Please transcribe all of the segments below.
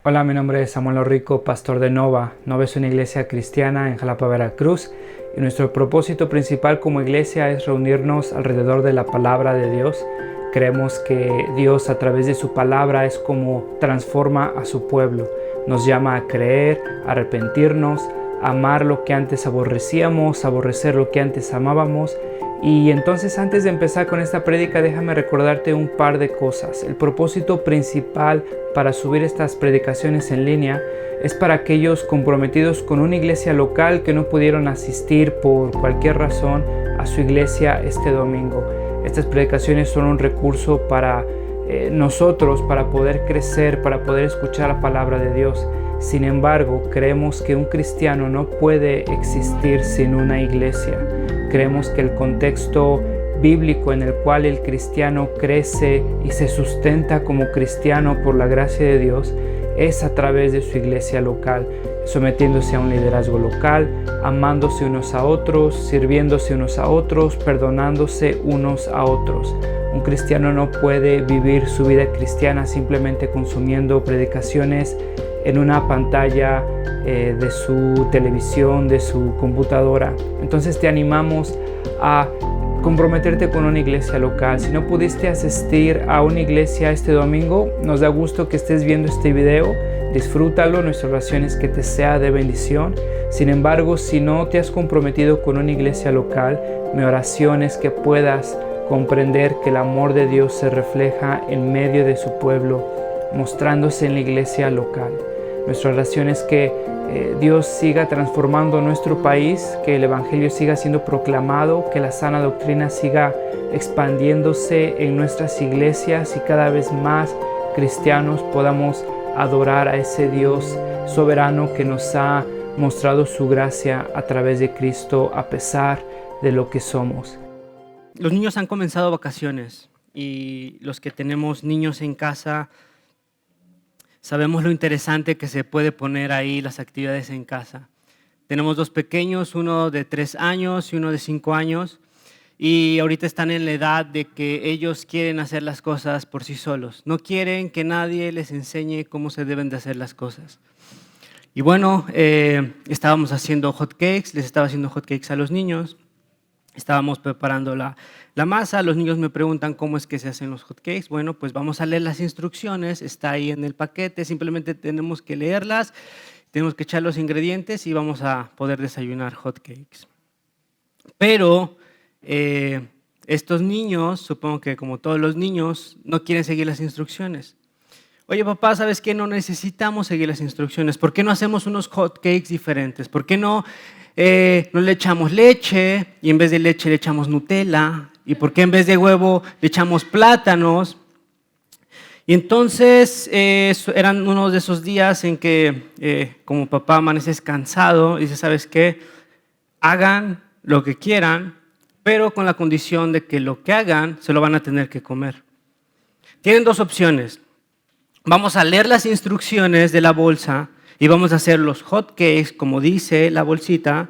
Hola, mi nombre es Samuel Orrico, pastor de Nova. Nova es una iglesia cristiana en Jalapa, Veracruz, y nuestro propósito principal como iglesia es reunirnos alrededor de la palabra de Dios. Creemos que Dios a través de su palabra es como transforma a su pueblo. Nos llama a creer, a arrepentirnos, a amar lo que antes aborrecíamos, a aborrecer lo que antes amábamos. Y entonces, antes de empezar con esta prédica, déjame recordarte un par de cosas. El propósito principal para subir estas predicaciones en línea es para aquellos comprometidos con una iglesia local que no pudieron asistir por cualquier razón a su iglesia este domingo. Estas predicaciones son un recurso para nosotros, para poder crecer, para poder escuchar la palabra de Dios. Sin embargo, creemos que un cristiano no puede existir sin una iglesia. Creemos que el contexto bíblico en el cual el cristiano crece y se sustenta como cristiano por la gracia de Dios es a través de su iglesia local, sometiéndose a un liderazgo local, amándose unos a otros, sirviéndose unos a otros, perdonándose unos a otros. Un cristiano no puede vivir su vida cristiana simplemente consumiendo predicaciones en una pantalla de su televisión, de su computadora. Entonces te animamos a comprometerte con una iglesia local. Si no pudiste asistir a una iglesia este domingo, nos da gusto que estés viendo este video. Disfrútalo, nuestra oración es que te sea de bendición. Sin embargo, si no te has comprometido con una iglesia local, mi oración es que puedas comprender que el amor de Dios se refleja en medio de su pueblo, mostrándose en la iglesia local. Nuestra oración es que Dios siga transformando nuestro país, que el Evangelio siga siendo proclamado, que la sana doctrina siga expandiéndose en nuestras iglesias y cada vez más cristianos podamos adorar a ese Dios soberano que nos ha mostrado su gracia a través de Cristo a pesar de lo que somos. Los niños han comenzado vacaciones y los que tenemos niños en casa sabemos lo interesante que se puede poner ahí las actividades en casa. Tenemos dos pequeños, uno de 3 años y uno de 5 años, y ahorita están en la edad de que ellos quieren hacer las cosas por sí solos. No quieren que nadie les enseñe cómo se deben de hacer las cosas. Y bueno, estábamos haciendo hot cakes, les estaba haciendo hot cakes a los niños. Estábamos preparando la masa. Los niños me preguntan cómo es que se hacen los hotcakes. Bueno, pues vamos a leer las instrucciones. Está ahí en el paquete. Simplemente tenemos que leerlas, tenemos que echar los ingredientes y vamos a poder desayunar hotcakes. Pero estos niños, supongo que como todos los niños, no quieren seguir las instrucciones. Oye, papá, ¿sabes qué? No necesitamos seguir las instrucciones. ¿Por qué no hacemos unos hotcakes diferentes? ¿Por qué no le echamos leche y en vez de leche le echamos Nutella? ¿Y por qué en vez de huevo le echamos plátanos? Y entonces eran uno de esos días en que como papá amaneces cansado y dices, ¿sabes qué? Hagan lo que quieran, pero con la condición de que lo que hagan se lo van a tener que comer. Tienen dos opciones. Vamos a leer las instrucciones de la bolsa y vamos a hacer los hot cakes como dice la bolsita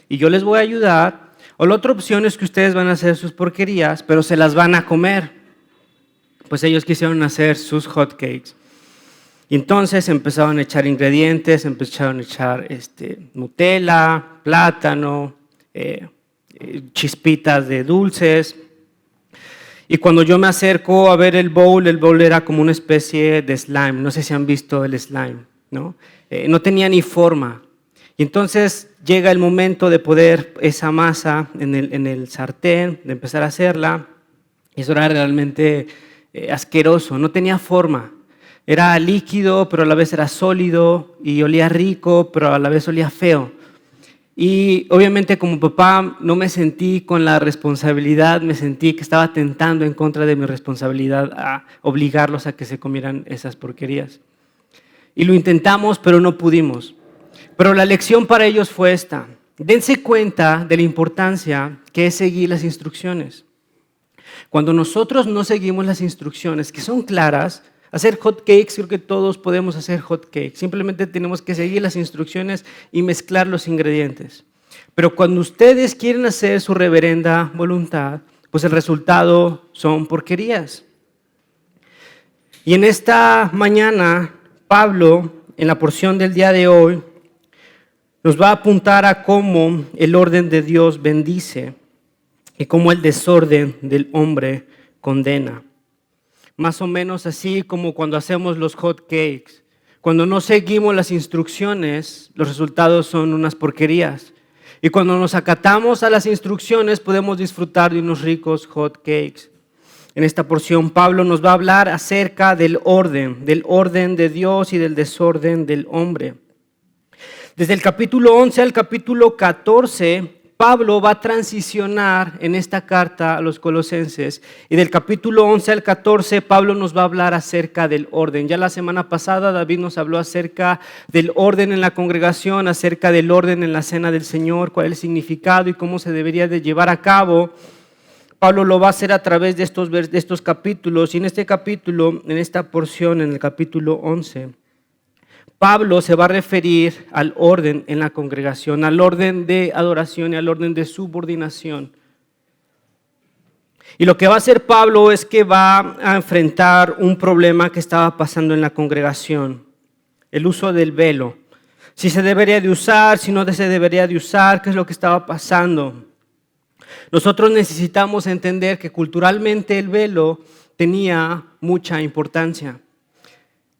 y yo les voy a ayudar. O la otra opción es que ustedes van a hacer sus porquerías, pero se las van a comer. Pues ellos quisieron hacer sus hot cakes. Y entonces empezaron a echar ingredientes, empezaron a echar Nutella, plátano, chispitas de dulces. Y cuando yo me acerco a ver el bowl era como una especie de slime. No sé si han visto el slime, ¿no? No tenía ni forma. Y entonces llega el momento de poder esa masa en el sartén, de empezar a hacerla. Y eso era realmente asqueroso, no tenía forma. Era líquido, pero a la vez era sólido, y olía rico, pero a la vez olía feo. Y obviamente como papá no me sentí con la responsabilidad, me sentí que estaba atentando en contra de mi responsabilidad a obligarlos a que se comieran esas porquerías. Y lo intentamos, pero no pudimos. Pero la lección para ellos fue esta. Dense cuenta de la importancia que es seguir las instrucciones. Cuando nosotros no seguimos las instrucciones, que son claras, hacer hot cakes, creo que todos podemos hacer hot cakes. Simplemente tenemos que seguir las instrucciones y mezclar los ingredientes. Pero cuando ustedes quieren hacer su reverenda voluntad, pues el resultado son porquerías. Y en esta mañana Pablo en la porción del día de hoy nos va a apuntar a cómo el orden de Dios bendice y cómo el desorden del hombre condena. Más o menos así como cuando hacemos los hot cakes. Cuando no seguimos las instrucciones, los resultados son unas porquerías. Y cuando nos acatamos a las instrucciones, podemos disfrutar de unos ricos hot cakes. En esta porción, Pablo nos va a hablar acerca del orden de Dios y del desorden del hombre. Desde el capítulo 11 al capítulo 14, Pablo va a transicionar en esta carta a los colosenses, y del capítulo 11 al 14 Pablo nos va a hablar acerca del orden. Ya la semana pasada David nos habló acerca del orden en la congregación, acerca del orden en la cena del Señor, cuál es el significado y cómo se debería de llevar a cabo. Pablo lo va a hacer a través de estos capítulos, y en este capítulo, en esta porción, en el capítulo 11, Pablo se va a referir al orden en la congregación, al orden de adoración y al orden de subordinación. Y lo que va a hacer Pablo es que va a enfrentar un problema que estaba pasando en la congregación, el uso del velo. Si se debería de usar, si no se debería de usar, qué es lo que estaba pasando. Nosotros necesitamos entender que culturalmente el velo tenía mucha importancia.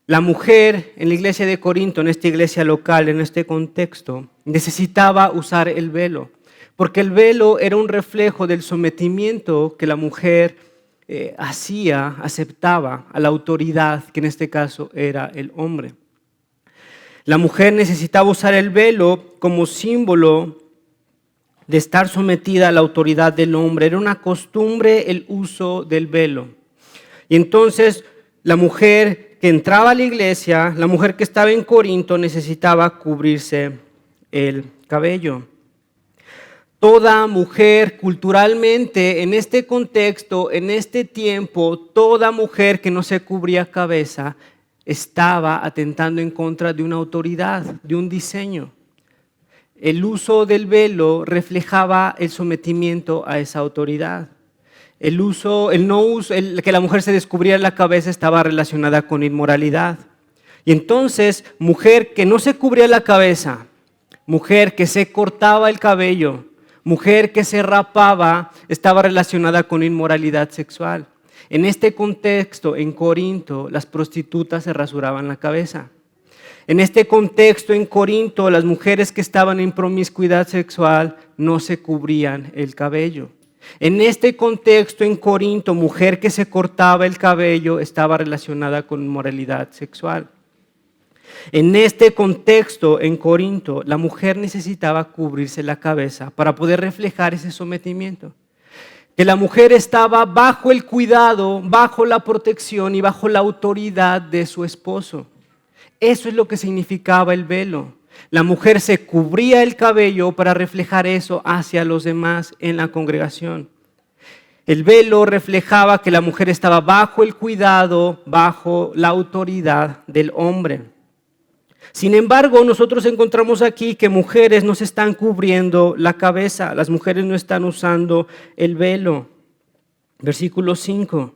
La mujer en la iglesia de Corinto, en esta iglesia local, en este contexto, necesitaba usar el velo, porque el velo era un reflejo del sometimiento que la mujer aceptaba a la autoridad, que en este caso era el hombre. La mujer necesitaba usar el velo como símbolo de estar sometida a la autoridad del hombre. Era una costumbre el uso del velo. Y entonces la mujer que entraba a la iglesia, la mujer que estaba en Corinto, necesitaba cubrirse el cabello. Toda mujer culturalmente, en este contexto, en este tiempo, toda mujer que no se cubría cabeza estaba atentando en contra de una autoridad, de un diseño. El uso del velo reflejaba el sometimiento a esa autoridad. El que la mujer se descubriera la cabeza estaba relacionada con inmoralidad. Y entonces, mujer que no se cubría la cabeza, mujer que se cortaba el cabello, mujer que se rapaba, estaba relacionada con inmoralidad sexual. En este contexto, en Corinto, las prostitutas se rasuraban la cabeza. En este contexto, en Corinto, las mujeres que estaban en promiscuidad sexual no se cubrían el cabello. En este contexto, en Corinto, mujer que se cortaba el cabello estaba relacionada con inmoralidad sexual. En este contexto, en Corinto, la mujer necesitaba cubrirse la cabeza para poder reflejar ese sometimiento. Que la mujer estaba bajo el cuidado, bajo la protección y bajo la autoridad de su esposo. Eso es lo que significaba el velo. La mujer se cubría el cabello para reflejar eso hacia los demás en la congregación. El velo reflejaba que la mujer estaba bajo el cuidado, bajo la autoridad del hombre. Sin embargo, nosotros encontramos aquí que mujeres no se están cubriendo la cabeza, las mujeres no están usando el velo. Versículo 5.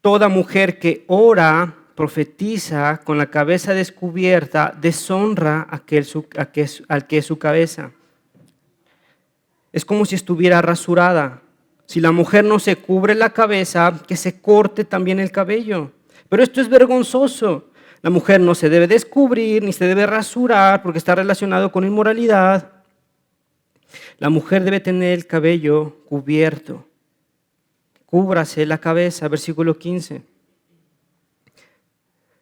Toda mujer que ora, profetiza con la cabeza descubierta, deshonra al que es su cabeza. Es como si estuviera rasurada. Si la mujer no se cubre la cabeza, que se corte también el cabello. Pero esto es vergonzoso. La mujer no se debe descubrir ni se debe rasurar porque está relacionado con inmoralidad. La mujer debe tener el cabello cubierto. Cúbrase la cabeza, versículo 15.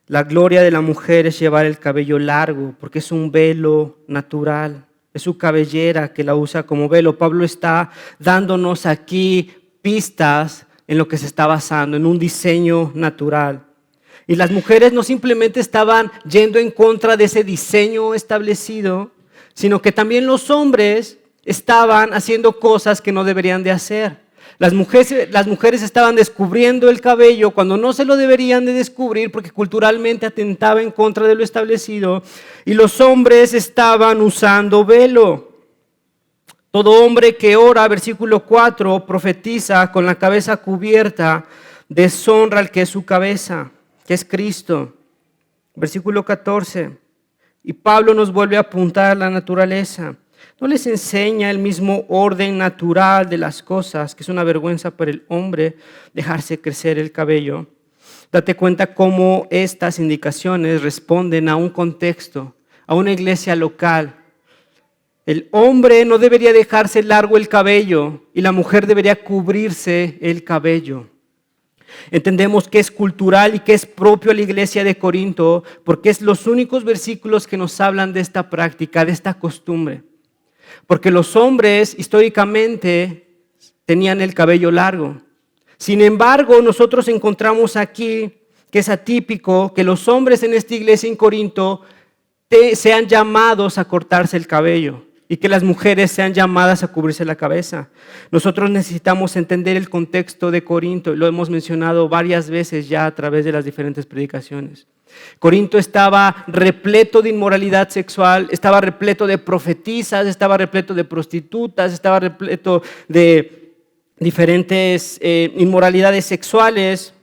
La gloria de la mujer es llevar el cabello largo porque es un velo natural. Es su cabellera que la usa como velo. Pablo está dándonos aquí pistas en lo que se está basando, en un diseño natural. Y las mujeres no simplemente estaban yendo en contra de ese diseño establecido, sino que también los hombres estaban haciendo cosas que no deberían de hacer. Las mujeres estaban descubriendo el cabello cuando no se lo deberían de descubrir porque culturalmente atentaba en contra de lo establecido, y los hombres estaban usando velo. Todo hombre que ora, versículo 4, profetiza con la cabeza cubierta, deshonra al que es su cabeza, que es Cristo. Versículo 14. Y Pablo nos vuelve a apuntar a la naturaleza. ¿No les enseña el mismo orden natural de las cosas, que es una vergüenza para el hombre dejarse crecer el cabello? Date cuenta cómo estas indicaciones responden a un contexto, a una iglesia local. El hombre no debería dejarse largo el cabello y la mujer debería cubrirse el cabello. Entendemos que es cultural y que es propio a la iglesia de Corinto porque es los únicos versículos que nos hablan de esta práctica, de esta costumbre. Porque los hombres históricamente tenían el cabello largo. Sin embargo, nosotros encontramos aquí que es atípico que los hombres en esta iglesia en Corinto sean llamados a cortarse el cabello y que las mujeres sean llamadas a cubrirse la cabeza. Nosotros necesitamos entender el contexto de Corinto y lo hemos mencionado varias veces ya a través de las diferentes predicaciones. Corinto estaba repleto de inmoralidad sexual, estaba repleto de profetisas, estaba repleto de prostitutas, estaba repleto de diferentes inmoralidades sexuales.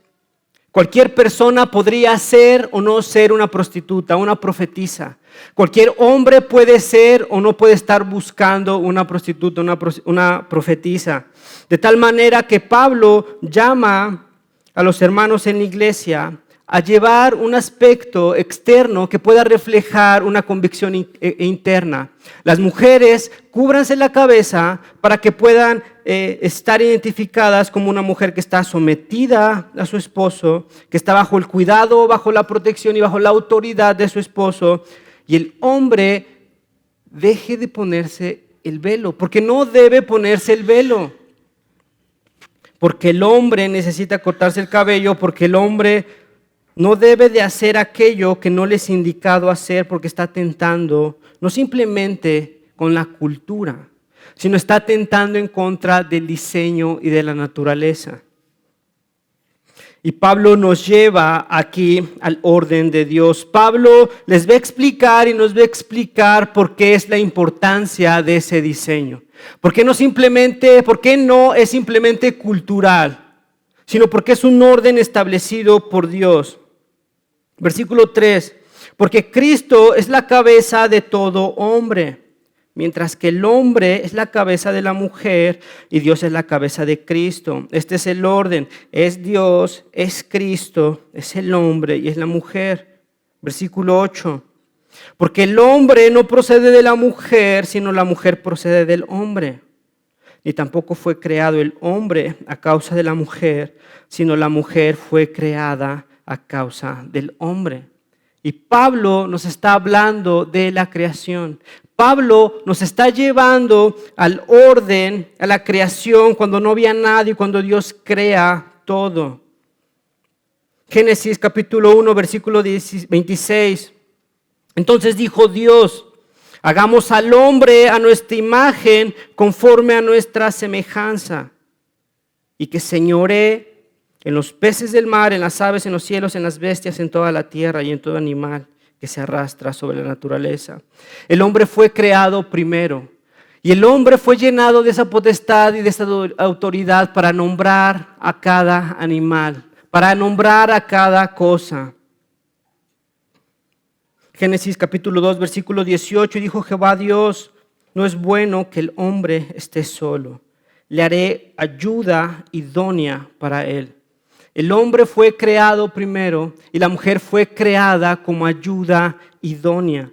Cualquier persona podría ser o no ser una prostituta, una profetisa. Cualquier hombre puede ser o no puede estar buscando una prostituta, una profetisa. De tal manera que Pablo llama a los hermanos en la iglesia a llevar un aspecto externo que pueda reflejar una convicción interna. Las mujeres cúbranse la cabeza para que puedan estar identificadas como una mujer que está sometida a su esposo, que está bajo el cuidado, bajo la protección y bajo la autoridad de su esposo. Y el hombre deje de ponerse el velo, porque no debe ponerse el velo. Porque el hombre necesita cortarse el cabello, porque el hombre no debe de hacer aquello que no les es indicado hacer porque está atentando, no simplemente con la cultura, sino está atentando en contra del diseño y de la naturaleza. Y Pablo nos lleva aquí al orden de Dios. Pablo les va a explicar y nos va a explicar por qué es la importancia de ese diseño. ¿Por qué no es simplemente cultural, sino porque es un orden establecido por Dios? Versículo 3, porque Cristo es la cabeza de todo hombre, mientras que el hombre es la cabeza de la mujer y Dios es la cabeza de Cristo. Este es el orden, es Dios, es Cristo, es el hombre y es la mujer. Versículo 8, porque el hombre no procede de la mujer, sino la mujer procede del hombre. Ni tampoco fue creado el hombre a causa de la mujer, sino la mujer fue creada a causa del hombre. Y Pablo nos está hablando de la creación. Pablo nos está llevando al orden, a la creación, cuando no había nadie, cuando Dios crea todo. Génesis capítulo 1, versículo 26. Entonces dijo Dios: hagamos al hombre a nuestra imagen, conforme a nuestra semejanza, y que señoree en los peces del mar, en las aves, en los cielos, en las bestias, en toda la tierra y en todo animal que se arrastra sobre la naturaleza. El hombre fue creado primero y el hombre fue llenado de esa potestad y de esa autoridad para nombrar a cada animal, para nombrar a cada cosa. Génesis capítulo 2, versículo 18, dijo Jehová Dios: no es bueno que el hombre esté solo, le haré ayuda idónea para él. El hombre fue creado primero y la mujer fue creada como ayuda idónea.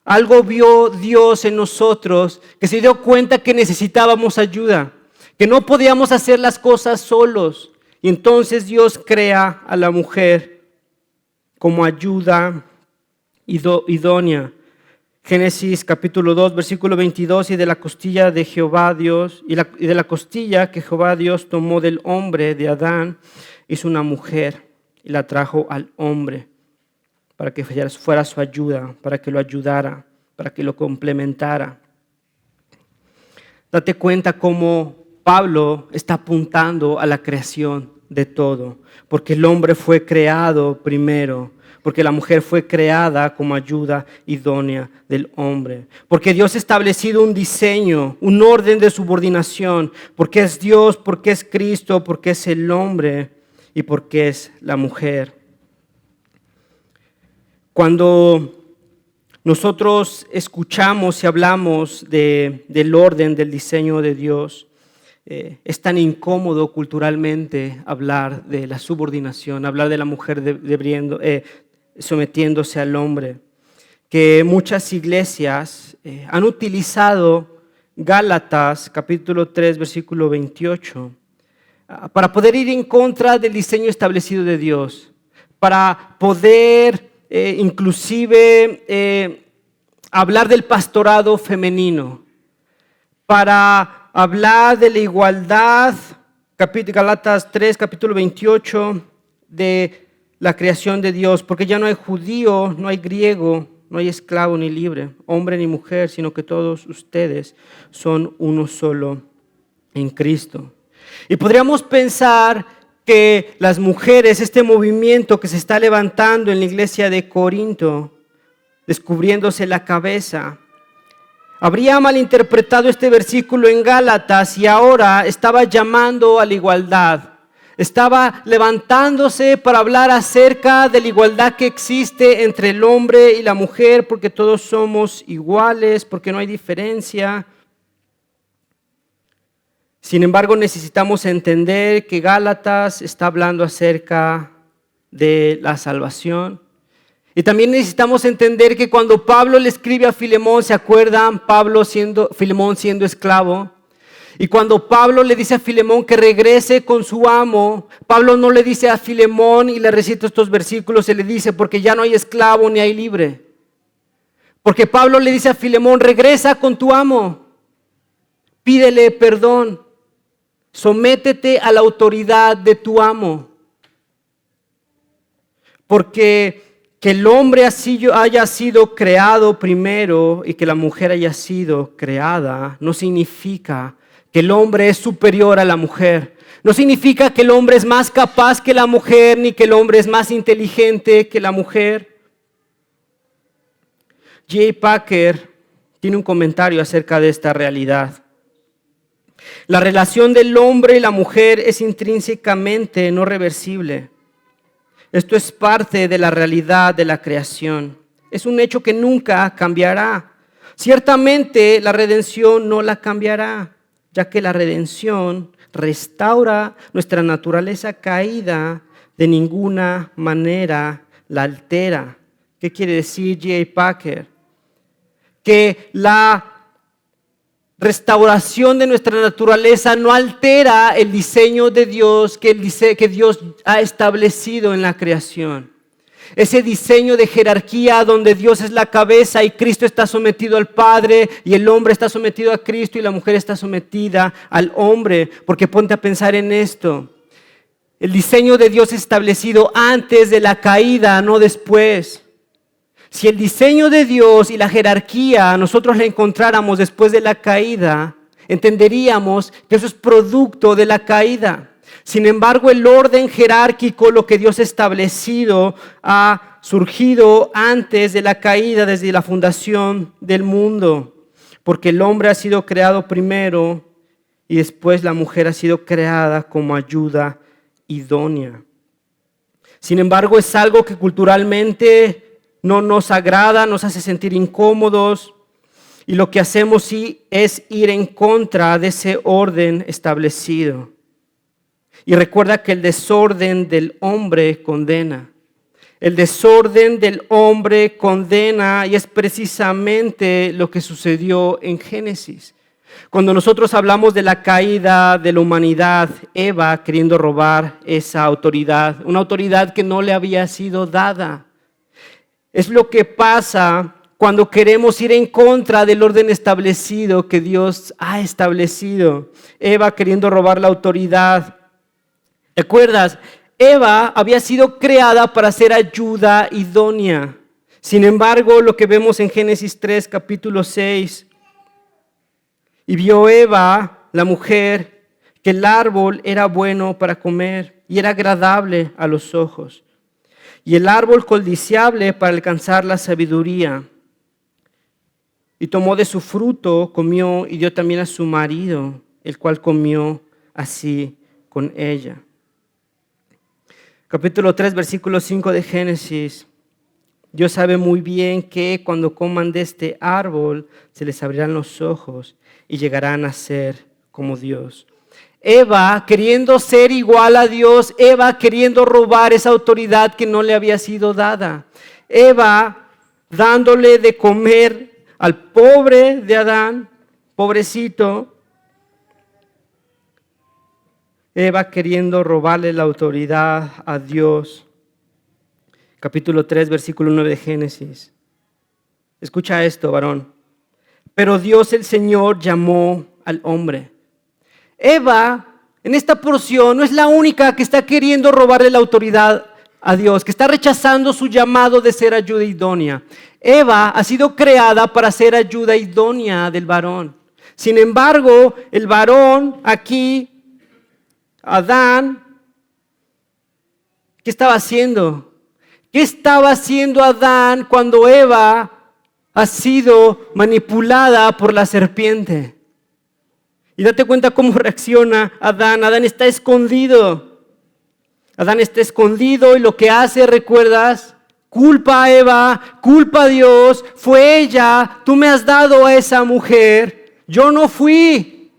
Algo vio Dios en nosotros, que se dio cuenta que necesitábamos ayuda, que no podíamos hacer las cosas solos. Y entonces Dios crea a la mujer como ayuda idónea. Génesis capítulo 2, versículo 22, y de la costilla de Jehová Dios, y de la costilla que Jehová Dios tomó del hombre, de Adán, hizo una mujer y la trajo al hombre para que fuera su ayuda, para que lo ayudara, para que lo complementara. Date cuenta cómo Pablo está apuntando a la creación de todo, porque el hombre fue creado primero, porque la mujer fue creada como ayuda idónea del hombre, porque Dios ha establecido un diseño, un orden de subordinación, porque es Dios, porque es Cristo, porque es el hombre y porque es la mujer. Cuando nosotros escuchamos y hablamos del orden, del diseño de Dios, es tan incómodo culturalmente hablar de la subordinación, hablar de la mujer sometiéndose al hombre, que muchas iglesias han utilizado Gálatas capítulo 3 versículo 28 para poder ir en contra del diseño establecido de Dios, para poder inclusive hablar del pastorado femenino, para hablar de la igualdad, Gálatas 3, capítulo 28, de la creación de Dios, porque ya no hay judío, no hay griego, no hay esclavo ni libre, hombre ni mujer, sino que todos ustedes son uno solo en Cristo. Y podríamos pensar que las mujeres, este movimiento que se está levantando en la iglesia de Corinto, descubriéndose la cabeza, habría malinterpretado este versículo en Gálatas y ahora estaba llamando a la igualdad. Estaba levantándose para hablar acerca de la igualdad que existe entre el hombre y la mujer, porque todos somos iguales, porque no hay diferencia. Sin embargo, necesitamos entender que Gálatas está hablando acerca de la salvación. Y también necesitamos entender que cuando Pablo le escribe a Filemón, ¿se acuerdan? Filemón siendo esclavo. Y cuando Pablo le dice a Filemón que regrese con su amo, Pablo no le dice a Filemón y le recita estos versículos, se le dice porque ya no hay esclavo ni hay libre. Porque Pablo le dice a Filemón, regresa con tu amo, pídele perdón, sométete a la autoridad de tu amo. Porque que el hombre haya sido creado primero y que la mujer haya sido creada no significa que el hombre es superior a la mujer. No significa que el hombre es más capaz que la mujer ni que el hombre es más inteligente que la mujer. J. Packer tiene un comentario acerca de esta realidad. La relación del hombre y la mujer es intrínsecamente no reversible. Esto es parte de la realidad de la creación. Es un hecho que nunca cambiará. Ciertamente la redención no la cambiará, ya que la redención restaura nuestra naturaleza caída, de ninguna manera la altera. ¿Qué quiere decir J. Packer? Que la restauración de nuestra naturaleza no altera el diseño de Dios que Dios ha establecido en la creación. Ese diseño de jerarquía donde Dios es la cabeza y Cristo está sometido al Padre y el hombre está sometido a Cristo y la mujer está sometida al hombre. Porque ponte a pensar en esto. El diseño de Dios es establecido antes de la caída, no después. Si el diseño de Dios y la jerarquía nosotros la encontráramos después de la caída, entenderíamos que eso es producto de la caída. Sin embargo, el orden jerárquico, lo que Dios ha establecido, ha surgido antes de la caída, desde la fundación del mundo. Porque el hombre ha sido creado primero y después la mujer ha sido creada como ayuda idónea. Sin embargo, es algo que culturalmente no nos agrada, nos hace sentir incómodos y lo que hacemos sí es ir en contra de ese orden establecido. Y recuerda que el desorden del hombre condena. El desorden del hombre condena y es precisamente lo que sucedió en Génesis. Cuando nosotros hablamos de la caída de la humanidad, Eva queriendo robar esa autoridad, una autoridad que no le había sido dada. Es lo que pasa cuando queremos ir en contra del orden establecido que Dios ha establecido. Eva queriendo robar la autoridad. ¿Recuerdas? Eva había sido creada para ser ayuda idónea. Sin embargo, lo que vemos en Génesis 3, capítulo 6, y vio Eva, la mujer, que el árbol era bueno para comer y era agradable a los ojos. Y el árbol codiciable para alcanzar la sabiduría. Y tomó de su fruto, comió y dio también a su marido, el cual comió así con ella. Capítulo 3, versículo 5 de Génesis. Dios sabe muy bien que cuando coman de este árbol se les abrirán los ojos y llegarán a ser como Dios. Eva queriendo ser igual a Dios, Eva queriendo robar esa autoridad que no le había sido dada. Eva dándole de comer al pobre de Adán, pobrecito. Eva queriendo robarle la autoridad a Dios. Capítulo 3, versículo 9 de Génesis. Escucha esto, varón. Pero Dios el Señor llamó al hombre. Eva, en esta porción, no es la única que está queriendo robarle la autoridad a Dios, que está rechazando su llamado de ser ayuda idónea. Eva ha sido creada para ser ayuda idónea del varón. Sin embargo, el varón aquí, Adán, ¿qué estaba haciendo? ¿Qué estaba haciendo Adán cuando Eva ha sido manipulada por la serpiente? Y date cuenta cómo reacciona Adán. Adán está escondido. Adán está escondido y lo que hace, ¿recuerdas? Culpa a Eva, culpa a Dios. Fue ella, tú me has dado a esa mujer. Yo no fui.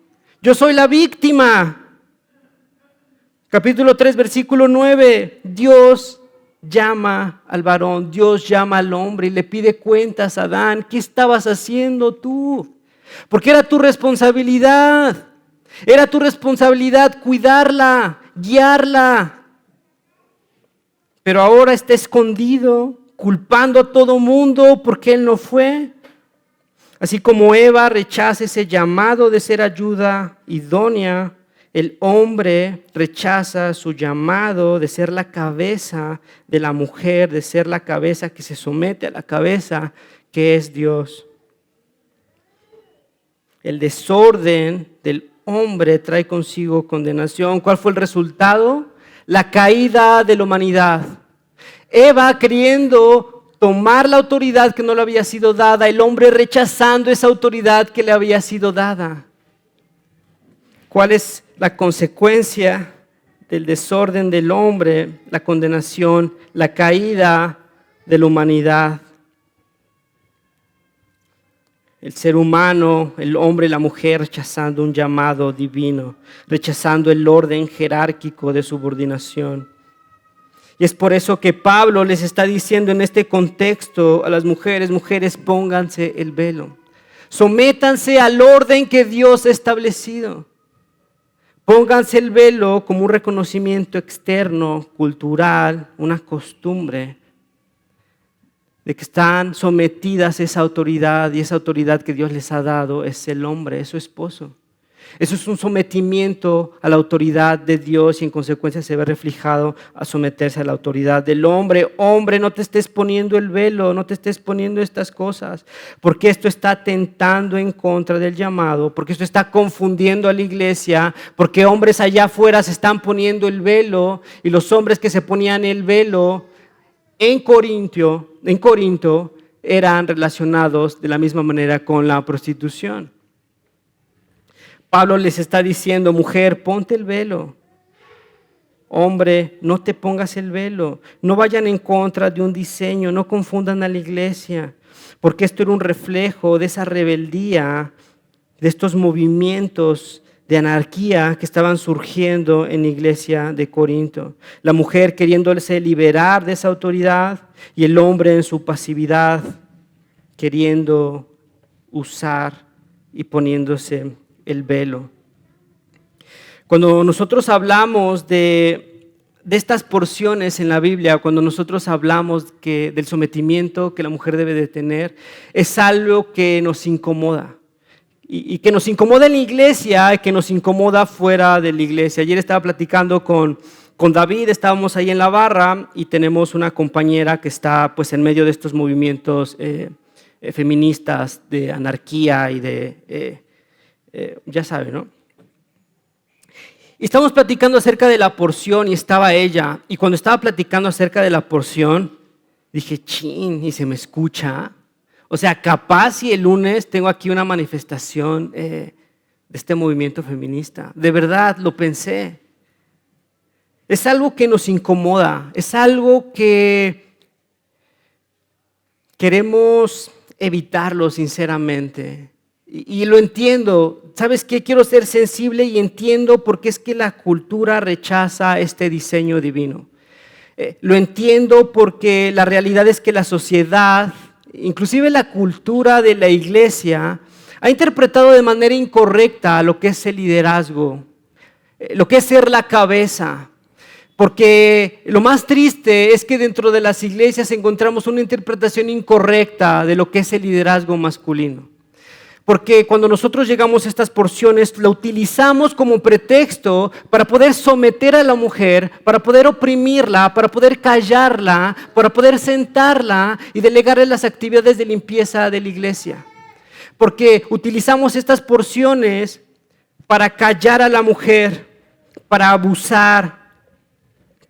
Yo soy la víctima. Capítulo 3, versículo 9. Dios llama al varón, Dios llama al hombre y le pide cuentas a Adán. ¿Qué estabas haciendo tú? Porque era tu responsabilidad. Era tu responsabilidad cuidarla, guiarla. Pero ahora está escondido, culpando a todo mundo porque él no fue. Así como Eva rechaza ese llamado de ser ayuda idónea, el hombre rechaza su llamado de ser la cabeza de la mujer, de ser la cabeza que se somete a la cabeza que es Dios. El desorden del hombre trae consigo condenación. ¿Cuál fue el resultado? La caída de la humanidad. Eva queriendo tomar la autoridad que no le había sido dada, el hombre rechazando esa autoridad que le había sido dada. ¿Cuál es la consecuencia del desorden del hombre? La condenación, la caída de la humanidad. El ser humano, el hombre y la mujer rechazando un llamado divino, rechazando el orden jerárquico de subordinación. Y es por eso que Pablo les está diciendo en este contexto a las mujeres, mujeres, pónganse el velo. Sométanse al orden que Dios ha establecido. Pónganse el velo como un reconocimiento externo, cultural, una costumbre de que están sometidas a esa autoridad, y esa autoridad que Dios les ha dado es el hombre, es su esposo. Eso es un sometimiento a la autoridad de Dios y en consecuencia se ve reflejado a someterse a la autoridad del hombre. Hombre, no te estés poniendo el velo, no te estés poniendo estas cosas, porque esto está atentando en contra del llamado, porque esto está confundiendo a la iglesia, porque hombres allá afuera se están poniendo el velo y los hombres que se ponían el velo en Corinto eran relacionados de la misma manera con la prostitución. Pablo les está diciendo, mujer, ponte el velo. Hombre, no te pongas el velo. No vayan en contra de un diseño, no confundan a la iglesia, porque esto era un reflejo de esa rebeldía, de estos movimientos de anarquía que estaban surgiendo en la iglesia de Corinto. La mujer queriéndose liberar de esa autoridad y el hombre en su pasividad queriendo usar y poniéndose el velo. Cuando nosotros hablamos de estas porciones en la Biblia, cuando nosotros hablamos del sometimiento que la mujer debe de tener, es algo que nos incomoda. Y que nos incomoda en la iglesia y que nos incomoda fuera de la iglesia. Ayer estaba platicando con David, estábamos ahí en la barra y tenemos una compañera que está pues en medio de estos movimientos feministas de anarquía y de, ya sabe, ¿no? Y estábamos platicando acerca de la porción y estaba ella. Y cuando estaba platicando acerca de la porción, dije, chin, y se me escucha. O sea, capaz si el lunes tengo aquí una manifestación de este movimiento feminista. De verdad, lo pensé. Es algo que nos incomoda, es algo que queremos evitarlo sinceramente. Y lo entiendo. ¿Sabes qué? Quiero ser sensible y entiendo por qué es que la cultura rechaza este diseño divino. Lo entiendo porque la realidad es que la sociedad, inclusive la cultura de la iglesia, ha interpretado de manera incorrecta lo que es el liderazgo, lo que es ser la cabeza. Porque lo más triste es que dentro de las iglesias encontramos una interpretación incorrecta de lo que es el liderazgo masculino. Porque cuando nosotros llegamos a estas porciones, la utilizamos como pretexto para poder someter a la mujer, para poder oprimirla, para poder callarla, para poder sentarla y delegarle las actividades de limpieza de la iglesia. Porque utilizamos estas porciones para callar a la mujer, para abusar,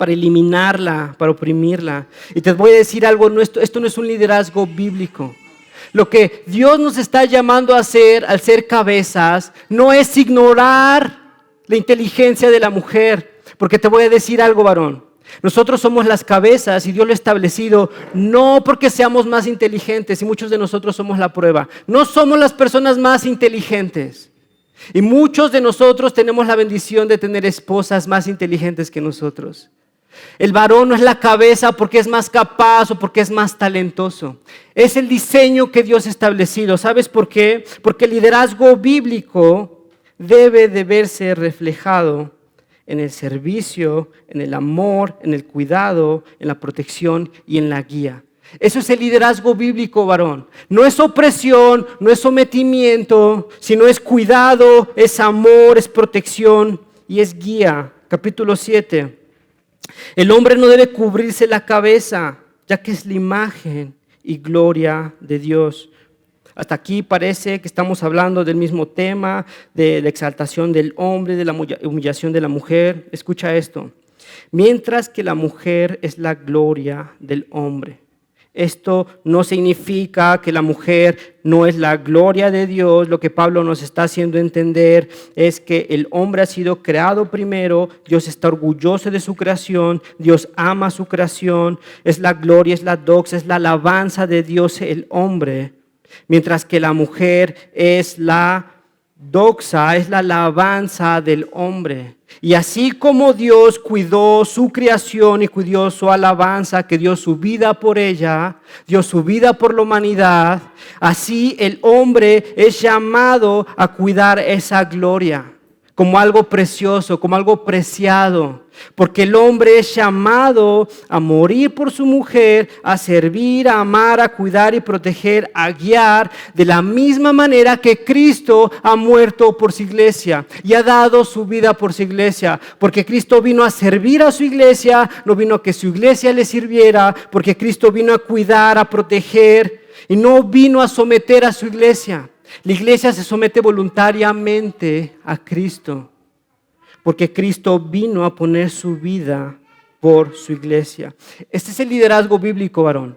para eliminarla, para oprimirla. Y te voy a decir algo, esto no es un liderazgo bíblico. Lo que Dios nos está llamando a hacer al ser cabezas no es ignorar la inteligencia de la mujer. Porque te voy a decir algo, varón. Nosotros somos las cabezas y Dios lo ha establecido no porque seamos más inteligentes, y muchos de nosotros somos la prueba. No somos las personas más inteligentes. Y muchos de nosotros tenemos la bendición de tener esposas más inteligentes que nosotros. El varón no es la cabeza porque es más capaz o porque es más talentoso. Es el diseño que Dios ha establecido. ¿Sabes por qué? Porque el liderazgo bíblico debe de verse reflejado en el servicio, en el amor, en el cuidado, en la protección y en la guía. Eso es el liderazgo bíblico, varón. No es opresión, no es sometimiento, sino es cuidado, es amor, es protección y es guía. Capítulo 7. El hombre no debe cubrirse la cabeza, ya que es la imagen y gloria de Dios. Hasta aquí parece que estamos hablando del mismo tema, de la exaltación del hombre, de la humillación de la mujer. Escucha esto. Mientras que la mujer es la gloria del hombre. Esto no significa que la mujer no es la gloria de Dios. Lo que Pablo nos está haciendo entender es que el hombre ha sido creado primero. Dios está orgulloso de su creación. Dios ama su creación. Es la gloria, es la doxa, es la alabanza de Dios el hombre. Mientras que la mujer es la doxa, es la alabanza del hombre. Y así como Dios cuidó su creación y cuidó su alabanza, que dio su vida por ella, dio su vida por la humanidad, así el hombre es llamado a cuidar esa gloria como algo precioso, como algo preciado. Porque el hombre es llamado a morir por su mujer, a servir, a amar, a cuidar y proteger, a guiar, de la misma manera que Cristo ha muerto por su iglesia y ha dado su vida por su iglesia. Porque Cristo vino a servir a su iglesia, no vino a que su iglesia le sirviera, porque Cristo vino a cuidar, a proteger y no vino a someter a su iglesia. La iglesia se somete voluntariamente a Cristo, porque Cristo vino a poner su vida por su iglesia. Este es el liderazgo bíblico, varón.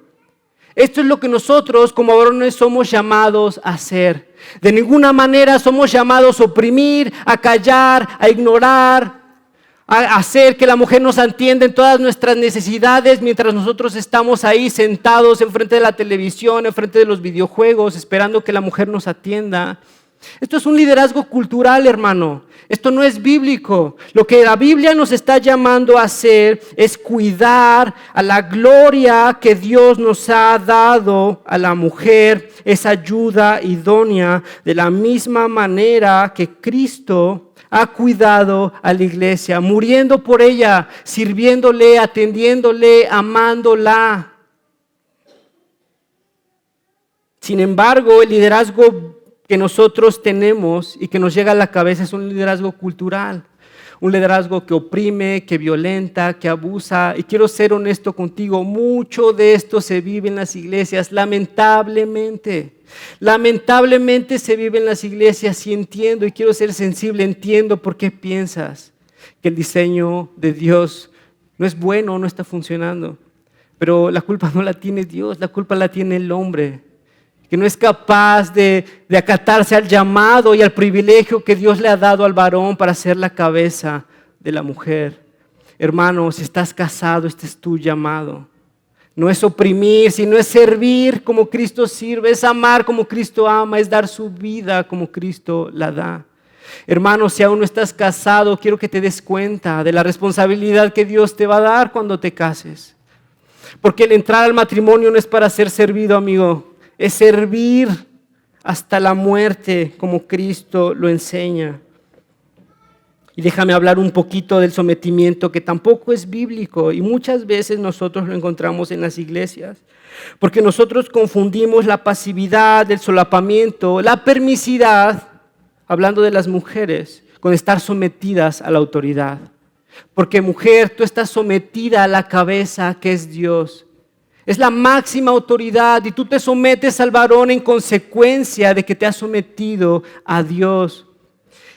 Esto es lo que nosotros como varones somos llamados a hacer. De ninguna manera somos llamados a oprimir, a callar, a ignorar, a hacer que la mujer nos atienda en todas nuestras necesidades mientras nosotros estamos ahí sentados enfrente de la televisión, enfrente de los videojuegos, esperando que la mujer nos atienda. Esto es un liderazgo cultural, hermano. Esto no es bíblico. Lo que la Biblia nos está llamando a hacer es cuidar a la gloria que Dios nos ha dado a la mujer, esa ayuda idónea, de la misma manera que Cristo ha cuidado a la iglesia, muriendo por ella, sirviéndole, atendiéndole, amándola. Sin embargo, el liderazgo que nosotros tenemos y que nos llega a la cabeza es un liderazgo cultural, un liderazgo que oprime, que violenta, que abusa. Y quiero ser honesto contigo, mucho de esto se vive en las iglesias, lamentablemente. Lamentablemente se vive en las iglesias y entiendo, y quiero ser sensible, entiendo por qué piensas que el diseño de Dios no es bueno, no está funcionando. Pero la culpa no la tiene Dios, la culpa la tiene el hombre, que no es capaz de acatarse al llamado y al privilegio que Dios le ha dado al varón para ser la cabeza de la mujer. Hermano, si estás casado, este es tu llamado. No es oprimir, sino es servir como Cristo sirve, es amar como Cristo ama, es dar su vida como Cristo la da. Hermano, si aún no estás casado, quiero que te des cuenta de la responsabilidad que Dios te va a dar cuando te cases. Porque el entrar al matrimonio no es para ser servido, amigo, es servir hasta la muerte como Cristo lo enseña. Y déjame hablar un poquito del sometimiento, que tampoco es bíblico y muchas veces nosotros lo encontramos en las iglesias. Porque nosotros confundimos la pasividad, el solapamiento, la permisividad, hablando de las mujeres, con estar sometidas a la autoridad. Porque mujer, tú estás sometida a la cabeza que es Dios. Es la máxima autoridad y tú te sometes al varón en consecuencia de que te has sometido a Dios.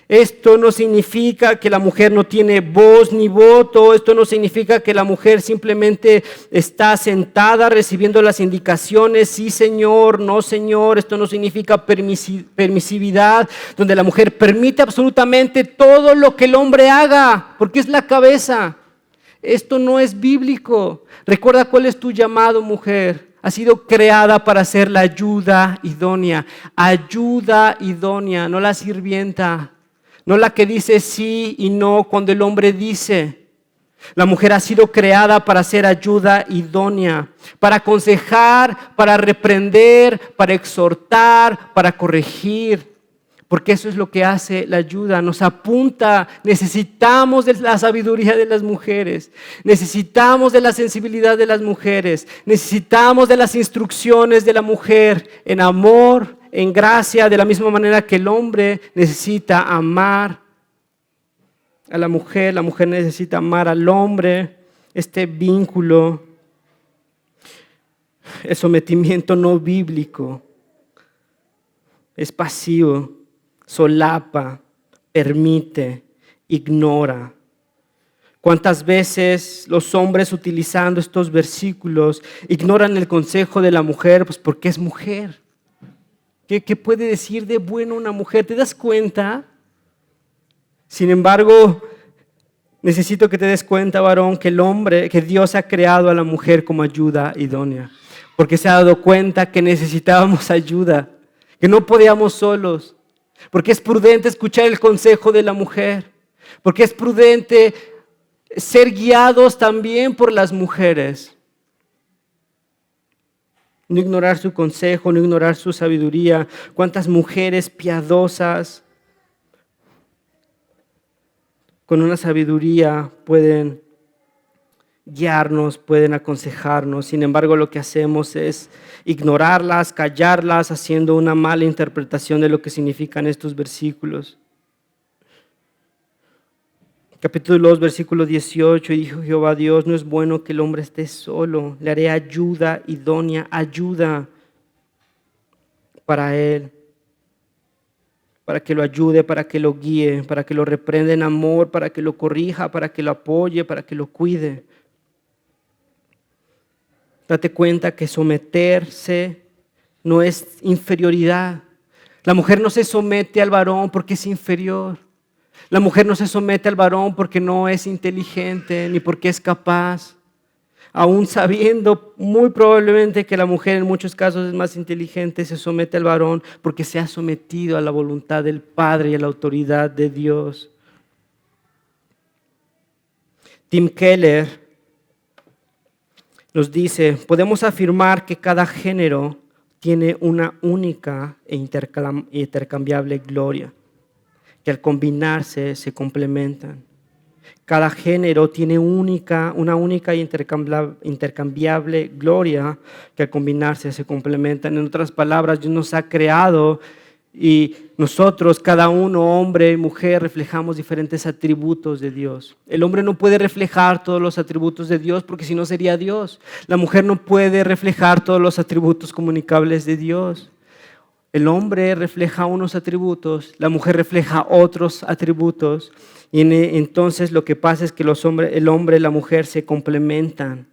Esto no significa que la mujer no tiene voz ni voto. Esto no significa que la mujer simplemente está sentada recibiendo las indicaciones. Sí, señor, no, señor. Esto no significa permisividad, donde la mujer permite absolutamente todo lo que el hombre haga, porque es la cabeza. Esto no es bíblico. Recuerda cuál es tu llamado, mujer. Has sido creada para ser la ayuda idónea. Ayuda idónea, no la sirvienta. No la que dice sí y no cuando el hombre dice. La mujer ha sido creada para ser ayuda idónea, para aconsejar, para reprender, para exhortar, para corregir. Porque eso es lo que hace la ayuda, nos apunta. Necesitamos de la sabiduría de las mujeres, necesitamos de la sensibilidad de las mujeres, necesitamos de las instrucciones de la mujer en amor, en gracia, de la misma manera que el hombre necesita amar a la mujer necesita amar al hombre. Este vínculo, el sometimiento no bíblico, es pasivo, solapa, permite, ignora. ¿Cuántas veces los hombres utilizando estos versículos ignoran el consejo de la mujer? Pues porque es mujer. ¿Qué puede decir de bueno una mujer? ¿Te das cuenta? Sin embargo, necesito que te des cuenta, varón, que Dios ha creado a la mujer como ayuda idónea. Porque se ha dado cuenta que necesitábamos ayuda, que no podíamos solos. Porque es prudente escuchar el consejo de la mujer. Porque es prudente ser guiados también por las mujeres. No ignorar su consejo, no ignorar su sabiduría. Cuántas mujeres piadosas con una sabiduría pueden guiarnos, pueden aconsejarnos. Sin embargo, lo que hacemos es ignorarlas, callarlas, haciendo una mala interpretación de lo que significan estos versículos. Capítulo 2, versículo 18, y dijo Jehová Dios, no es bueno que el hombre esté solo, le haré ayuda idónea, ayuda para él, para que lo ayude, para que lo guíe, para que lo reprenda en amor, para que lo corrija, para que lo apoye, para que lo cuide. Date cuenta que someterse no es inferioridad. La mujer no se somete al varón porque es inferior. La mujer no se somete al varón porque no es inteligente ni porque es capaz. Aún sabiendo muy probablemente que la mujer en muchos casos es más inteligente, se somete al varón porque se ha sometido a la voluntad del Padre y a la autoridad de Dios. Tim Keller nos dice, podemos afirmar que cada género tiene una única e intercambiable gloria, que al combinarse se complementan. Cada género tiene una única e intercambiable gloria que al combinarse se complementan. En otras palabras, Dios nos ha creado y nosotros, cada uno, hombre y mujer, reflejamos diferentes atributos de Dios. El hombre no puede reflejar todos los atributos de Dios porque si no sería Dios. La mujer no puede reflejar todos los atributos comunicables de Dios. El hombre refleja unos atributos, la mujer refleja otros atributos. Y entonces lo que pasa es que el hombre y la mujer se complementan.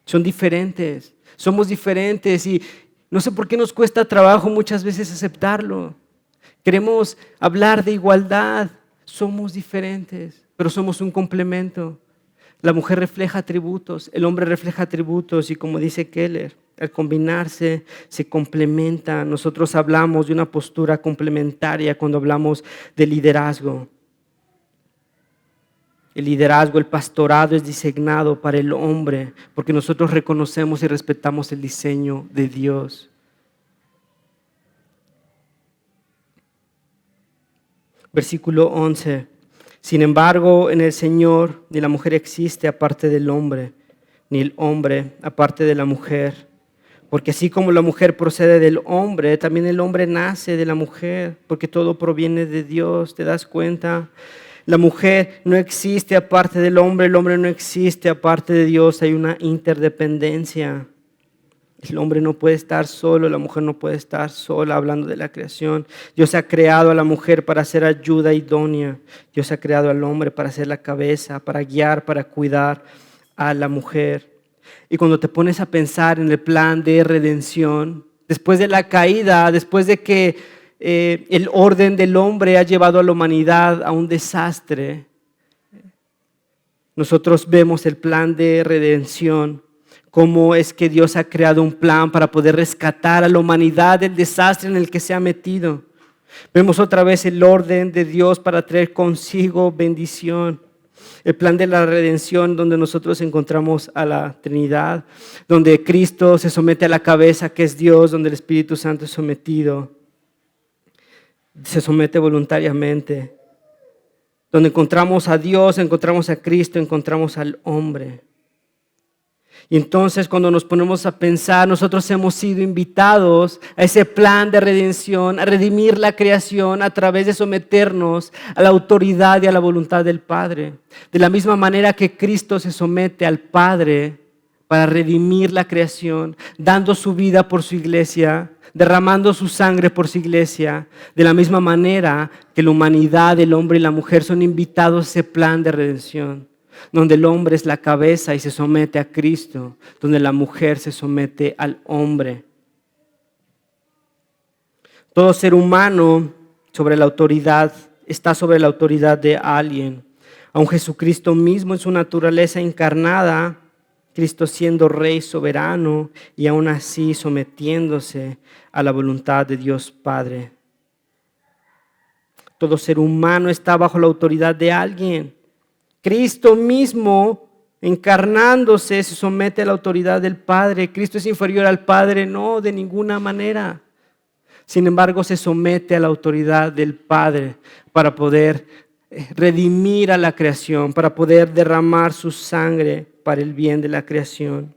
Son diferentes, somos diferentes y no sé por qué nos cuesta trabajo muchas veces aceptarlo. Queremos hablar de igualdad, somos diferentes, pero somos un complemento. La mujer refleja atributos, el hombre refleja atributos y como dice Keller, al combinarse se complementan. Nosotros hablamos de una postura complementaria cuando hablamos de liderazgo. El liderazgo, el pastorado es designado para el hombre porque nosotros reconocemos y respetamos el diseño de Dios. Versículo 11. Sin embargo, en el Señor ni la mujer existe aparte del hombre, ni el hombre aparte de la mujer. Porque así como la mujer procede del hombre, también el hombre nace de la mujer, porque todo proviene de Dios. ¿Te das cuenta? La mujer no existe aparte del hombre, el hombre no existe aparte de Dios. Hay una interdependencia. El hombre no puede estar solo, la mujer no puede estar sola, hablando de la creación. Dios ha creado a la mujer para ser ayuda idónea. Dios ha creado al hombre para ser la cabeza, para guiar, para cuidar a la mujer. Y cuando te pones a pensar en el plan de redención, después de la caída, después de que el orden del hombre ha llevado a la humanidad a un desastre, nosotros vemos el plan de redención. Cómo es que Dios ha creado un plan para poder rescatar a la humanidad del desastre en el que se ha metido. Vemos otra vez el orden de Dios para traer consigo bendición. El plan de la redención donde nosotros encontramos a la Trinidad, donde Cristo se somete a la cabeza que es Dios, donde el Espíritu Santo es sometido, se somete voluntariamente. Donde encontramos a Dios, encontramos a Cristo, encontramos al hombre. Y entonces cuando nos ponemos a pensar, nosotros hemos sido invitados a ese plan de redención, a redimir la creación a través de someternos a la autoridad y a la voluntad del Padre. De la misma manera que Cristo se somete al Padre para redimir la creación, dando su vida por su iglesia, derramando su sangre por su iglesia, de la misma manera que la humanidad, el hombre y la mujer son invitados a ese plan de redención, donde el hombre es la cabeza y se somete a Cristo, donde la mujer se somete al hombre. Todo ser humano está sobre la autoridad de alguien. Aun Jesucristo mismo en su naturaleza encarnada, Cristo siendo Rey soberano y aún así sometiéndose a la voluntad de Dios Padre. Todo ser humano está bajo la autoridad de alguien. Cristo mismo, encarnándose, se somete a la autoridad del Padre. ¿Cristo es inferior al Padre? No, de ninguna manera. Sin embargo, se somete a la autoridad del Padre para poder redimir a la creación, para poder derramar su sangre para el bien de la creación.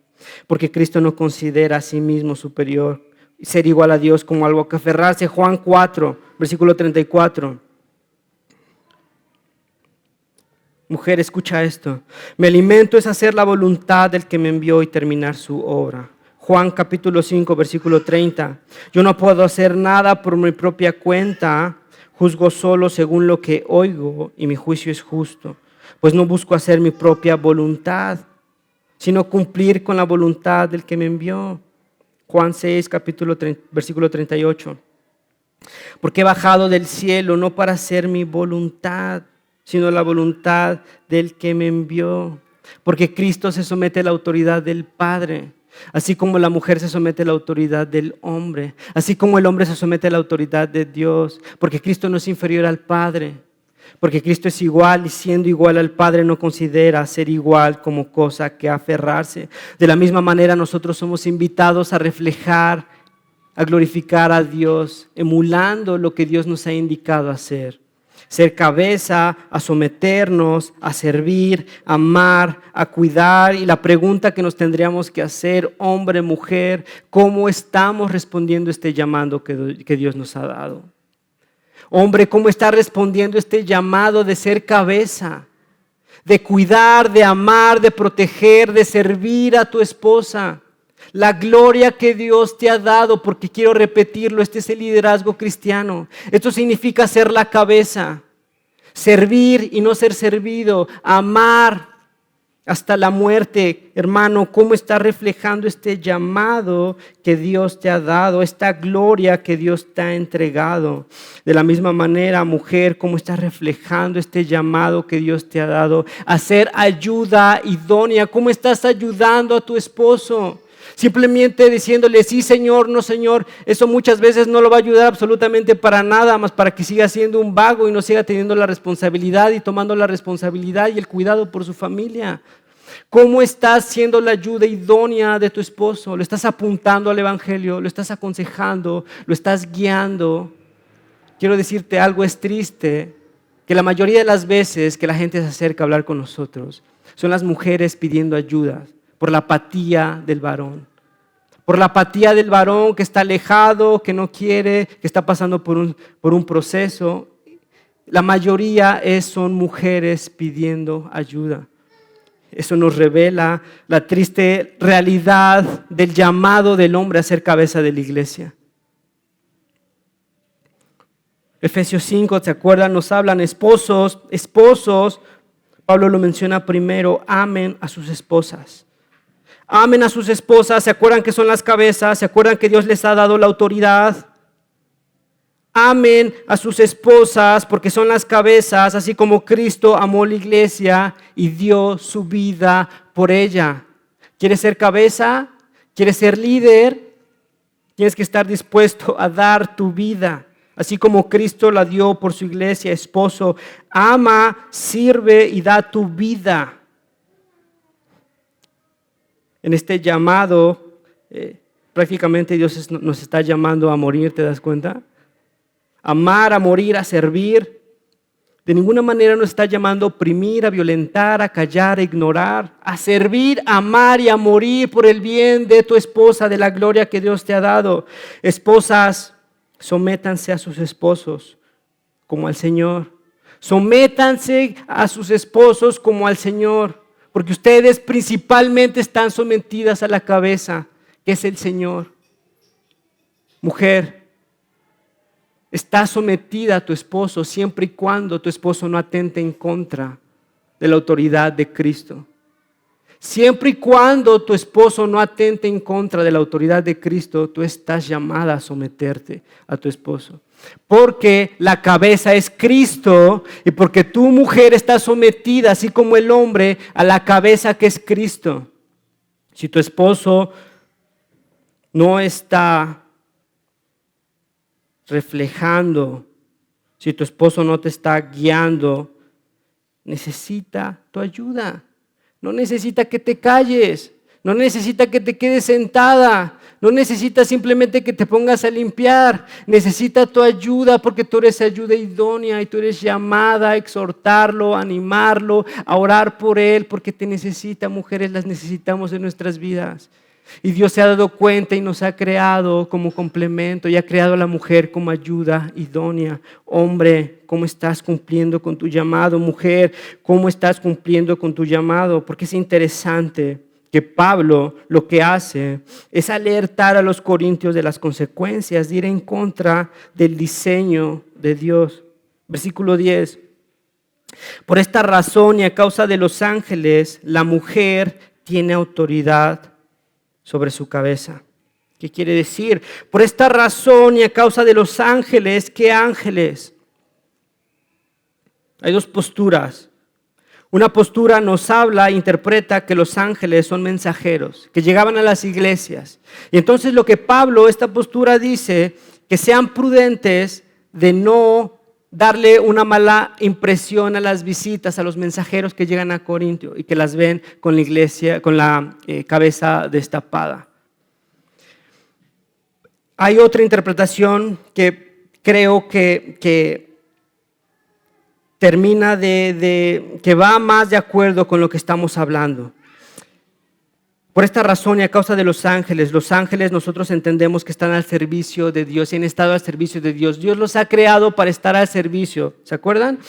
Porque Cristo no considera a sí mismo superior, ser igual a Dios como algo que aferrarse. Juan 4, versículo 34. Mujer, escucha esto. Mi alimento es hacer la voluntad del que me envió y terminar su obra. Juan capítulo 5, versículo 30. Yo no puedo hacer nada por mi propia cuenta. Juzgo solo según lo que oigo y mi juicio es justo. Pues no busco hacer mi propia voluntad, sino cumplir con la voluntad del que me envió. Juan 6, versículo 38. Porque he bajado del cielo no para hacer mi voluntad, sino la voluntad del que me envió. Porque Cristo se somete a la autoridad del Padre, así como la mujer se somete a la autoridad del hombre, así como el hombre se somete a la autoridad de Dios. Porque Cristo no es inferior al Padre, porque Cristo es igual y siendo igual al Padre no considera ser igual como cosa que aferrarse. De la misma manera nosotros somos invitados a reflejar, a glorificar a Dios, emulando lo que Dios nos ha indicado hacer. Ser cabeza, a someternos, a servir, a amar, a cuidar. Y la pregunta que nos tendríamos que hacer, hombre, mujer, ¿cómo estamos respondiendo a este llamado que Dios nos ha dado? Hombre, ¿cómo está respondiendo este llamado de ser cabeza? De cuidar, de amar, de proteger, de servir a tu esposa. La gloria que Dios te ha dado, porque quiero repetirlo, este es el liderazgo cristiano. Esto significa ser la cabeza, servir y no ser servido, amar hasta la muerte. Hermano, ¿cómo está reflejando este llamado que Dios te ha dado, esta gloria que Dios te ha entregado? De la misma manera, mujer, ¿cómo está reflejando este llamado que Dios te ha dado a ser ayuda idónea? ¿Cómo estás ayudando a tu esposo? Simplemente diciéndole, sí Señor, no Señor, eso muchas veces no lo va a ayudar absolutamente para nada, más para que siga siendo un vago y no siga teniendo la responsabilidad y tomando la responsabilidad y el cuidado por su familia. ¿Cómo estás siendo la ayuda idónea de tu esposo? ¿Lo estás apuntando al evangelio? ¿Lo estás aconsejando? ¿Lo estás guiando? Quiero decirte algo, es triste que la mayoría de las veces que la gente se acerca a hablar con nosotros son las mujeres pidiendo ayuda por la apatía del varón. Por la apatía del varón que está alejado, que no quiere, que está pasando por un proceso. La mayoría son mujeres pidiendo ayuda. Eso nos revela la triste realidad del llamado del hombre a ser cabeza de la iglesia. Efesios 5, ¿se acuerdan? Nos hablan esposos, Pablo lo menciona primero, amen a sus esposas. Amen a sus esposas, ¿se acuerdan que son las cabezas? ¿Se acuerdan que Dios les ha dado la autoridad? Amen a sus esposas porque son las cabezas, así como Cristo amó la iglesia y dio su vida por ella. ¿Quieres ser cabeza? ¿Quieres ser líder? Tienes que estar dispuesto a dar tu vida, así como Cristo la dio por su iglesia. Esposo, ama, sirve y da tu vida. En este llamado, prácticamente Dios nos está llamando a morir, ¿te das cuenta? Amar, a morir, a servir. De ninguna manera nos está llamando a oprimir, a violentar, a callar, a ignorar. A servir, a amar y a morir por el bien de tu esposa, de la gloria que Dios te ha dado. Esposas, sométanse a sus esposos como al Señor. Sométanse a sus esposos como al Señor. Porque ustedes principalmente están sometidas a la cabeza, que es el Señor. Mujer, está sometida a tu esposo siempre y cuando tu esposo no atente en contra de la autoridad de Cristo. Siempre y cuando tu esposo no atente en contra de la autoridad de Cristo, tú estás llamada a someterte a tu esposo. Porque la cabeza es Cristo y porque tu mujer está sometida, así como el hombre, a la cabeza que es Cristo. Si tu esposo no está reflejando, si tu esposo no te está guiando, necesita tu ayuda. No necesita que te calles, no necesita que te quedes sentada, no necesita simplemente que te pongas a limpiar. Necesita tu ayuda porque tú eres ayuda idónea y tú eres llamada a exhortarlo, a animarlo, a orar por él porque te necesita. Mujeres, las necesitamos en nuestras vidas. Y Dios se ha dado cuenta y nos ha creado como complemento y ha creado a la mujer como ayuda idónea. Hombre, ¿cómo estás cumpliendo con tu llamado? Mujer, ¿cómo estás cumpliendo con tu llamado? Porque es interesante que Pablo lo que hace es alertar a los corintios de las consecuencias de ir en contra del diseño de Dios. Versículo 10. Por esta razón y a causa de los ángeles, la mujer tiene autoridad sobre su cabeza. ¿Qué quiere decir? Por esta razón y a causa de los ángeles. ¿Qué ángeles? Hay dos posturas. Una postura nos habla, interpreta que los ángeles son mensajeros, que llegaban a las iglesias. Y entonces lo que Pablo, esta postura dice, que sean prudentes de no darle una mala impresión a las visitas, a los mensajeros que llegan a Corintio y que las ven con la iglesia, con la cabeza destapada. Hay otra interpretación que creo que termina que va más de acuerdo con lo que estamos hablando. Por esta razón y a causa de los ángeles nosotros entendemos que están al servicio de Dios y han estado al servicio de Dios. Dios los ha creado para estar al servicio. ¿Se acuerdan?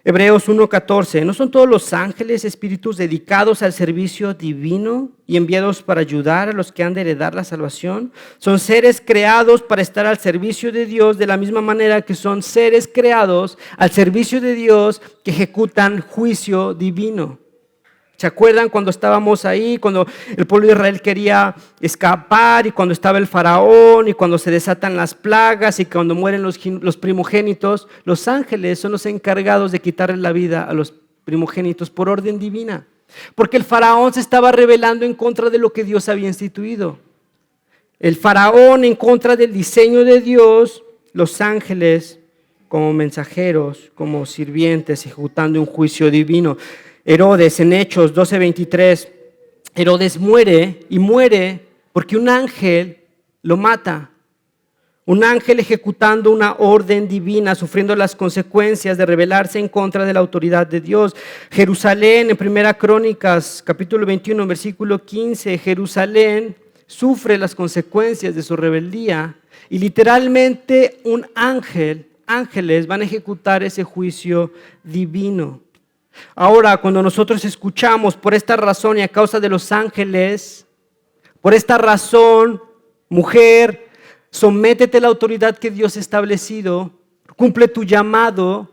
Hebreos 1:14. ¿No son todos los ángeles espíritus dedicados al servicio divino y enviados para ayudar a los que han de heredar la salvación? Son seres creados para estar al servicio de Dios de la misma manera que son seres creados al servicio de Dios que ejecutan juicio divino. ¿Se acuerdan cuando estábamos ahí, cuando el pueblo de Israel quería escapar y cuando estaba el faraón y cuando se desatan las plagas y cuando mueren los primogénitos? Los ángeles son los encargados de quitarle la vida a los primogénitos por orden divina, porque el faraón se estaba rebelando en contra de lo que Dios había instituido. El faraón en contra del diseño de Dios, los ángeles como mensajeros, como sirvientes, ejecutando un juicio divino. Herodes, en Hechos 12:23, Herodes muere y muere porque un ángel lo mata. Un ángel ejecutando una orden divina, sufriendo las consecuencias de rebelarse en contra de la autoridad de Dios. Jerusalén, en 1 Crónicas, capítulo 21, versículo 15, Jerusalén sufre las consecuencias de su rebeldía y literalmente ángeles van a ejecutar ese juicio divino. Ahora, cuando nosotros escuchamos por esta razón y a causa de los ángeles, por esta razón, mujer, sométete a la autoridad que Dios ha establecido, cumple tu llamado,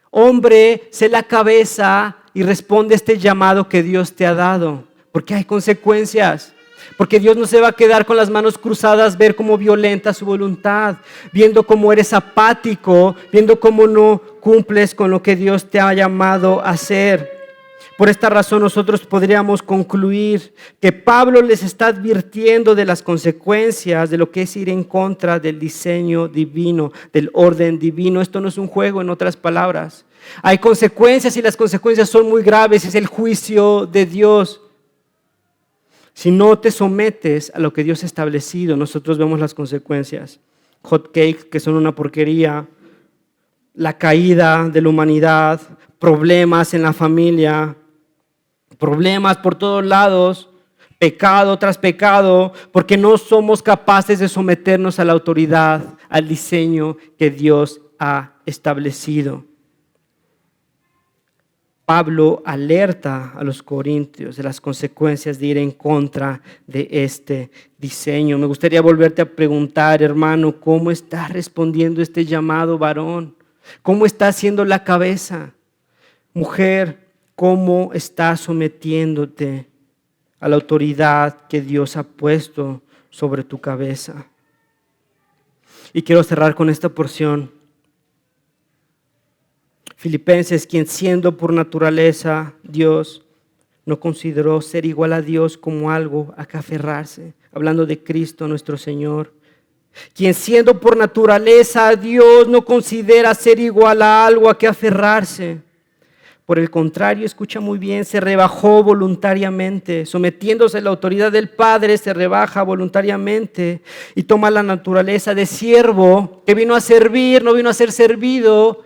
hombre, sé la cabeza y responde a este llamado que Dios te ha dado, porque hay consecuencias. Porque Dios no se va a quedar con las manos cruzadas, ver cómo violenta su voluntad, viendo cómo eres apático, viendo cómo no cumples con lo que Dios te ha llamado a hacer. Por esta razón nosotros podríamos concluir que Pablo les está advirtiendo de las consecuencias de lo que es ir en contra del diseño divino, del orden divino. Esto no es un juego, en otras palabras. Hay consecuencias y las consecuencias son muy graves, es el juicio de Dios. Si no te sometes a lo que Dios ha establecido, nosotros vemos las consecuencias. Hot cakes, que son una porquería, la caída de la humanidad, problemas en la familia, problemas por todos lados, pecado tras pecado, porque no somos capaces de someternos a la autoridad, al diseño que Dios ha establecido. Pablo alerta a los corintios de las consecuencias de ir en contra de este diseño. Me gustaría volverte a preguntar, hermano, ¿cómo estás respondiendo este llamado, varón? ¿Cómo estás siendo la cabeza? Mujer, ¿cómo estás sometiéndote a la autoridad que Dios ha puesto sobre tu cabeza? Y quiero cerrar con esta porción. Filipenses, quien siendo por naturaleza Dios, no consideró ser igual a Dios como algo a que aferrarse, hablando de Cristo nuestro Señor. Quien siendo por naturaleza Dios, no considera ser igual a algo a que aferrarse. Por el contrario, escucha muy bien, se rebajó voluntariamente, sometiéndose a la autoridad del Padre, se rebaja voluntariamente y toma la naturaleza de siervo, que vino a servir, no vino a ser servido.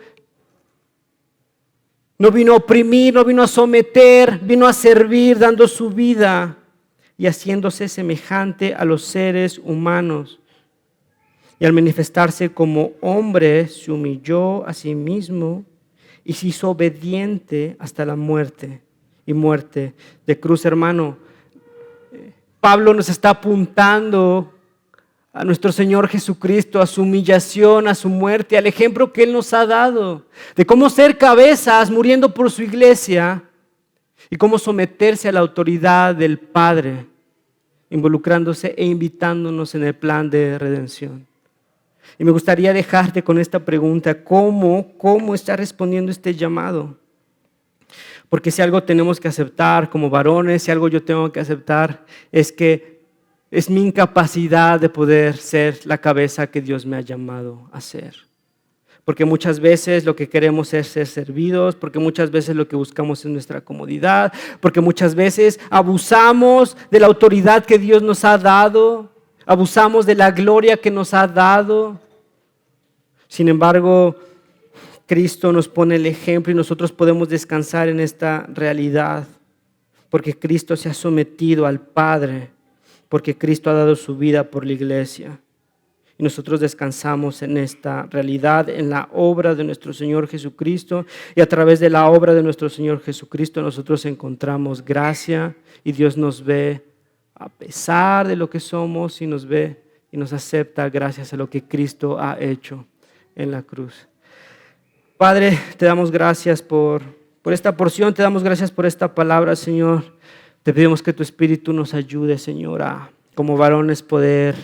No vino a oprimir, no vino a someter, vino a servir dando su vida y haciéndose semejante a los seres humanos. Y al manifestarse como hombre, se humilló a sí mismo y se hizo obediente hasta la muerte y muerte de cruz. Hermano, Pablo nos está apuntando a nuestro Señor Jesucristo, a su humillación, a su muerte, al ejemplo que Él nos ha dado, de cómo ser cabezas muriendo por su iglesia y cómo someterse a la autoridad del Padre, involucrándose e invitándonos en el plan de redención. Y me gustaría dejarte con esta pregunta, ¿cómo está respondiendo este llamado? Porque si algo tenemos que aceptar como varones, si algo yo tengo que aceptar, es que es mi incapacidad de poder ser la cabeza que Dios me ha llamado a ser. Porque muchas veces lo que queremos es ser servidos, porque muchas veces lo que buscamos es nuestra comodidad, porque muchas veces abusamos de la autoridad que Dios nos ha dado, abusamos de la gloria que nos ha dado. Sin embargo, Cristo nos pone el ejemplo y nosotros podemos descansar en esta realidad, porque Cristo se ha sometido al Padre, porque Cristo ha dado su vida por la iglesia. Y nosotros descansamos en esta realidad, en la obra de nuestro Señor Jesucristo. Y a través de la obra de nuestro Señor Jesucristo nosotros encontramos gracia y Dios nos ve a pesar de lo que somos y nos ve y nos acepta gracias a lo que Cristo ha hecho en la cruz. Padre, te damos gracias por por esta porción, te damos gracias por esta palabra, Señor. Te pedimos que tu Espíritu nos ayude, Señor, a como varones poder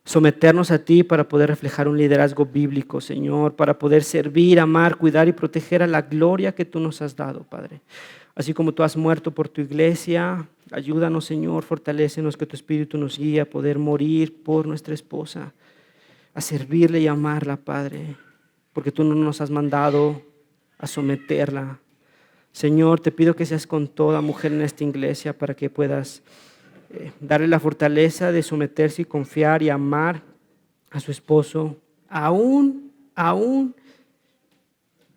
someternos a ti para poder reflejar un liderazgo bíblico, Señor, para poder servir, amar, cuidar y proteger a la gloria que tú nos has dado, Padre. Así como tú has muerto por tu iglesia, ayúdanos, Señor, fortalécenos, que tu Espíritu nos guíe a poder morir por nuestra esposa, a servirle y amarla, Padre, porque tú no nos has mandado a someterla. Señor, te pido que seas con toda mujer en esta iglesia para que puedas darle la fortaleza de someterse y confiar y amar a su esposo, aún,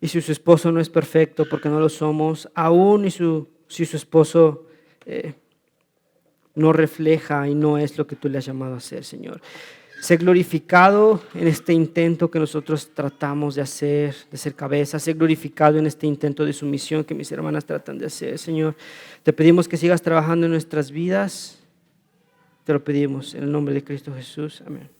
y si su esposo no es perfecto, porque no lo somos, aún y si su esposo no refleja y no es lo que tú le has llamado a hacer, Señor. Sé glorificado en este intento que nosotros tratamos de hacer, de ser cabeza. Sé glorificado en este intento de sumisión que mis hermanas tratan de hacer, Señor. Te pedimos que sigas trabajando en nuestras vidas. Te lo pedimos en el nombre de Cristo Jesús. Amén.